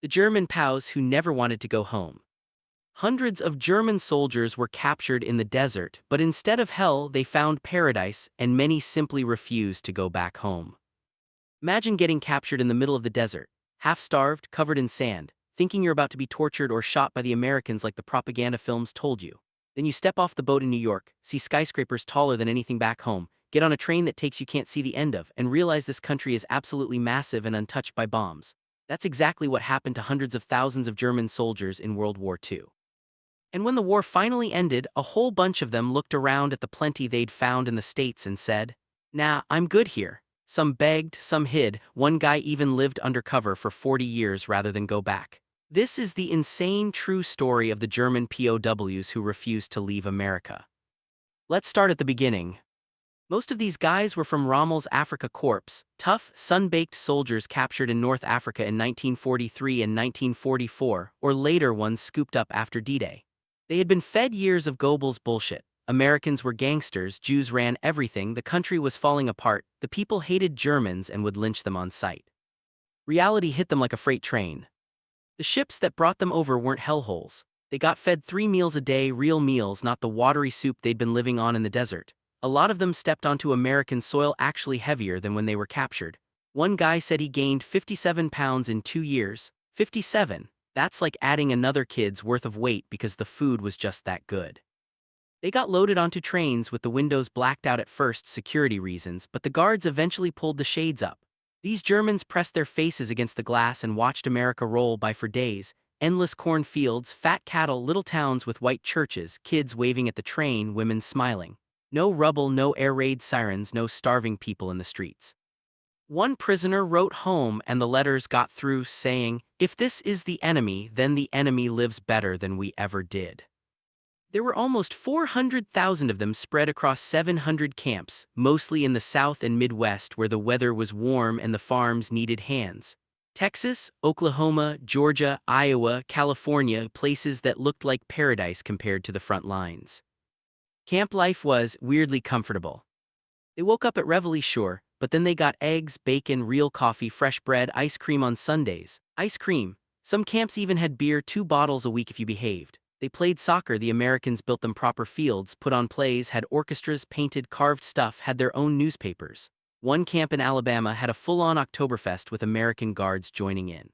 The German Pows who never wanted to go home. Hundreds of German soldiers were captured in the desert, but instead of hell, they found paradise, and many simply refused to go back home. Imagine getting captured in the middle of the desert, half-starved, covered in sand, thinking you're about to be tortured or shot by the Americans like the propaganda films told you. Then you step off the boat in New York, see skyscrapers taller than anything back home, get on a train that takes you can't see the end of, and realize this country is absolutely massive and untouched by bombs. That's exactly what happened to hundreds of thousands of German soldiers in World War II. And when the war finally ended, a whole bunch of them looked around at the plenty they'd found in the States and said, "Nah, I'm good here." Some begged, some hid, one guy even lived undercover for 40 years rather than go back. This is the insane true story of the German POWs who refused to leave America. Let's start at the beginning. Most of these guys were from Rommel's Afrika Korps, tough, sun-baked soldiers captured in North Africa in 1943 and 1944, or later ones scooped up after D-Day. They had been fed years of Goebbels bullshit. Americans were gangsters, Jews ran everything, the country was falling apart, the people hated Germans and would lynch them on sight. Reality hit them like a freight train. The ships that brought them over weren't hellholes. They got fed 3 meals a day, real meals, not the watery soup they'd been living on in the desert. A lot of them stepped onto American soil actually heavier than when they were captured. One guy said he gained 57 pounds in 2 years. 57. That's like adding another kid's worth of weight because the food was just that good. They got loaded onto trains with the windows blacked out at first, security reasons, but the guards eventually pulled the shades up. These Germans pressed their faces against the glass and watched America roll by for days. Endless cornfields, fat cattle, little towns with white churches, kids waving at the train, women smiling. No rubble, no air raid sirens, no starving people in the streets. One prisoner wrote home and the letters got through saying, "If this is the enemy, then the enemy lives better than we ever did." There were almost 400,000 of them spread across 700 camps, mostly in the South and Midwest where the weather was warm and the farms needed hands. Texas, Oklahoma, Georgia, Iowa, California, places that looked like paradise compared to the front lines. Camp life was weirdly comfortable. They woke up at Reveille, sure, but then they got eggs, bacon, real coffee, fresh bread, ice cream on Sundays. Ice cream. Some camps even had beer, 2 bottles a week if you behaved. They played soccer, the Americans built them proper fields, put on plays, had orchestras, painted, carved stuff, had their own newspapers. One camp in Alabama had a full-on Oktoberfest with American guards joining in.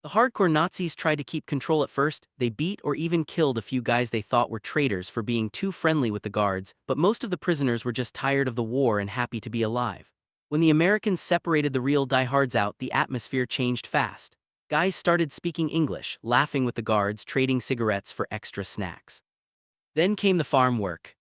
The hardcore Nazis tried to keep control at first. They beat or even killed a few guys they thought were traitors for being too friendly with the guards, but most of the prisoners were just tired of the war and happy to be alive. When the Americans separated the real diehards out, the atmosphere changed fast. Guys started speaking English, laughing with the guards, trading cigarettes for extra snacks. Then came the farm work.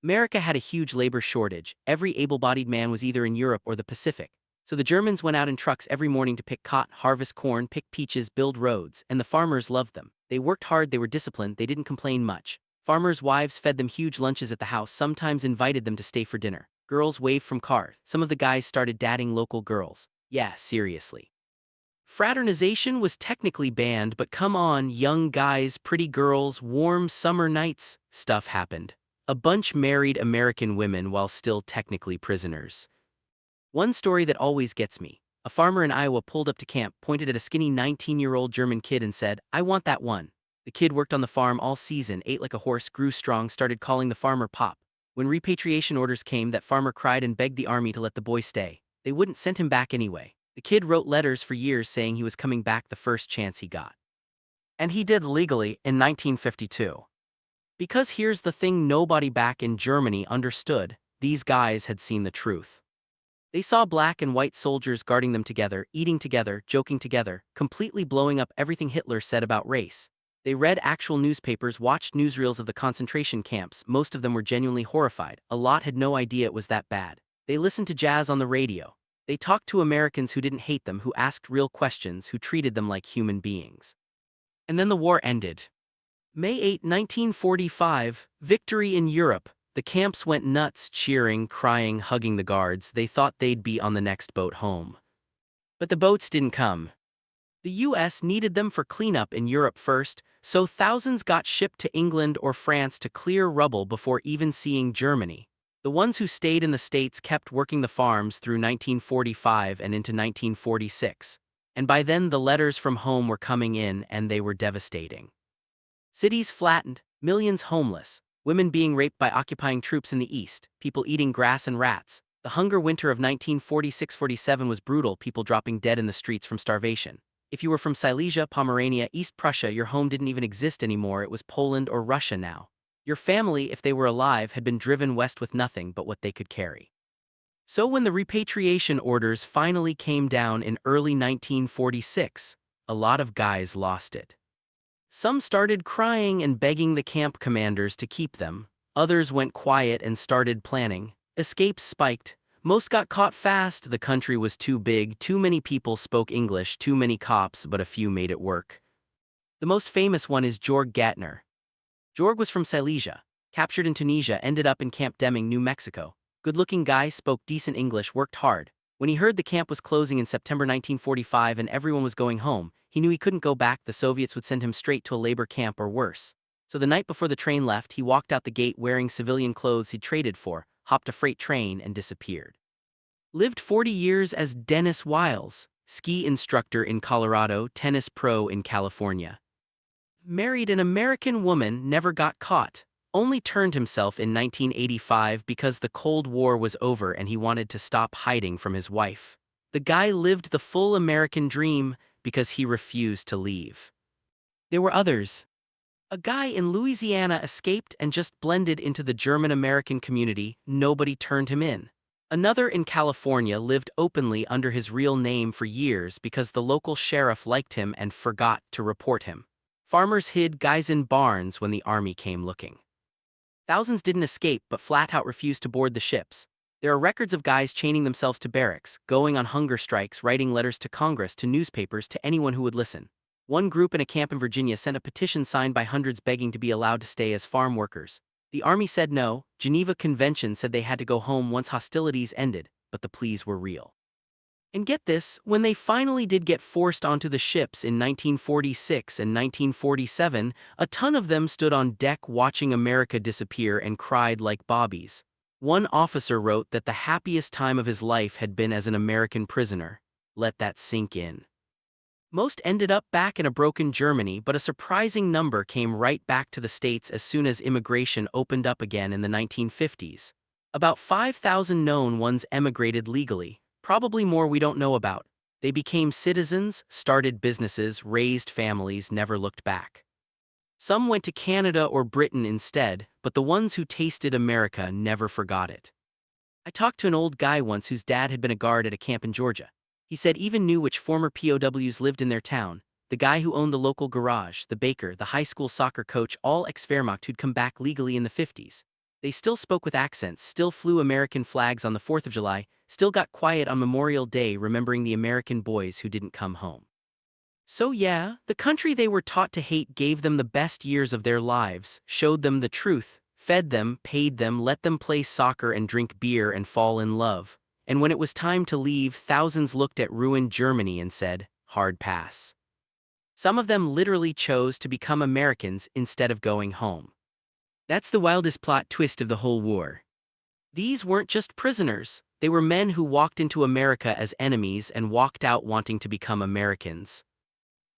America had a huge labor shortage. Every able-bodied man was either in Europe or the Pacific. So the Germans went out in trucks every morning to pick cotton, harvest corn, pick peaches, build roads, and the farmers loved them. They worked hard, they were disciplined, they didn't complain much. Farmers' wives fed them huge lunches at the house, sometimes invited them to stay for dinner. Girls waved from cars. Some of the guys started dating local girls. Yeah, seriously. Fraternization was technically banned, but come on, young guys, pretty girls, warm summer nights, stuff happened. A bunch married American women while still technically prisoners. One story that always gets me. A farmer in Iowa pulled up to camp, pointed at a skinny 19-year-old German kid and said, "I want that one." The kid worked on the farm all season, ate like a horse, grew strong, started calling the farmer Pop. When repatriation orders came, that farmer cried and begged the army to let the boy stay. They wouldn't send him back anyway. The kid wrote letters for years saying he was coming back the first chance he got. And he did legally in 1952. Because here's the thing nobody back in Germany understood, these guys had seen the truth. They saw black and white soldiers guarding them together, eating together, joking together, completely blowing up everything Hitler said about race. They read actual newspapers, watched newsreels of the concentration camps, most of them were genuinely horrified, a lot had no idea it was that bad. They listened to jazz on the radio. They talked to Americans who didn't hate them, who asked real questions, who treated them like human beings. And then the war ended. May 8, 1945, victory in Europe. The camps went nuts, cheering, crying, hugging the guards. They thought they'd be on the next boat home. But the boats didn't come. The US needed them for cleanup in Europe first, so thousands got shipped to England or France to clear rubble before even seeing Germany. The ones who stayed in the States kept working the farms through 1945 and into 1946. And by then the letters from home were coming in and they were devastating. Cities flattened, millions homeless, women being raped by occupying troops in the east, people eating grass and rats. The hunger winter of 1946-47 was brutal, people dropping dead in the streets from starvation. If you were from Silesia, Pomerania, East Prussia, your home didn't even exist anymore, it was Poland or Russia now. Your family, if they were alive, had been driven west with nothing but what they could carry. So when the repatriation orders finally came down in early 1946, a lot of guys lost it. Some started crying and begging the camp commanders to keep them. Others went quiet and started planning. Escapes spiked. Most got caught fast. The country was too big, too many people spoke English, too many cops, but a few made it work. The most famous one is Jorg Gatner. Jorg was from Silesia, captured in Tunisia, ended up in Camp Deming, New Mexico. Good-looking guy, spoke decent English, worked hard. When he heard the camp was closing in September 1945 and everyone was going home, he knew he couldn't go back. The Soviets would send him straight to a labor camp or worse. So the night before the train left, he walked out the gate wearing civilian clothes he'd traded for, hopped a freight train, and disappeared. Lived 40 years as Dennis Wiles, ski instructor in Colorado, tennis pro in California. Married an American woman, never got caught. Only turned himself in 1985 because the Cold War was over and he wanted to stop hiding from his wife. The guy lived the full American dream because he refused to leave. There were others. A guy in Louisiana escaped and just blended into the German-American community. Nobody turned him in. Another in California lived openly under his real name for years because the local sheriff liked him and forgot to report him. Farmers hid guys in barns when the army came looking. Thousands didn't escape but flat out refused to board the ships. There are records of guys chaining themselves to barracks, going on hunger strikes, writing letters to Congress, to newspapers, to anyone who would listen. One group in a camp in Virginia sent a petition signed by hundreds begging to be allowed to stay as farm workers. The army said no. Geneva Convention said they had to go home once hostilities ended, but the pleas were real. And get this, when they finally did get forced onto the ships in 1946 and 1947, a ton of them stood on deck watching America disappear and cried like bobbies. One officer wrote that the happiest time of his life had been as an American prisoner. Let that sink in. Most ended up back in a broken Germany, but a surprising number came right back to the States as soon as immigration opened up again in the 1950s. About 5,000 known ones emigrated legally. Probably more we don't know about. They became citizens, started businesses, raised families, never looked back. Some went to Canada or Britain instead, but the ones who tasted America never forgot it. I talked to an old guy once whose dad had been a guard at a camp in Georgia. He said even knew which former POWs lived in their town, the guy who owned the local garage, the baker, the high school soccer coach, all ex-Wehrmacht who'd come back legally in the 50s. They still spoke with accents, still flew American flags on the 4th of July, still got quiet on Memorial Day remembering the American boys who didn't come home. So yeah, the country they were taught to hate gave them the best years of their lives, showed them the truth, fed them, paid them, let them play soccer and drink beer and fall in love. And when it was time to leave, thousands looked at ruined Germany and said, hard pass. Some of them literally chose to become Americans instead of going home. That's the wildest plot twist of the whole war. These weren't just prisoners, they were men who walked into America as enemies and walked out wanting to become Americans.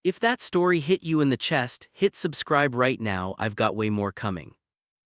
If that story hit you in the chest, hit subscribe right now, I've got way more coming.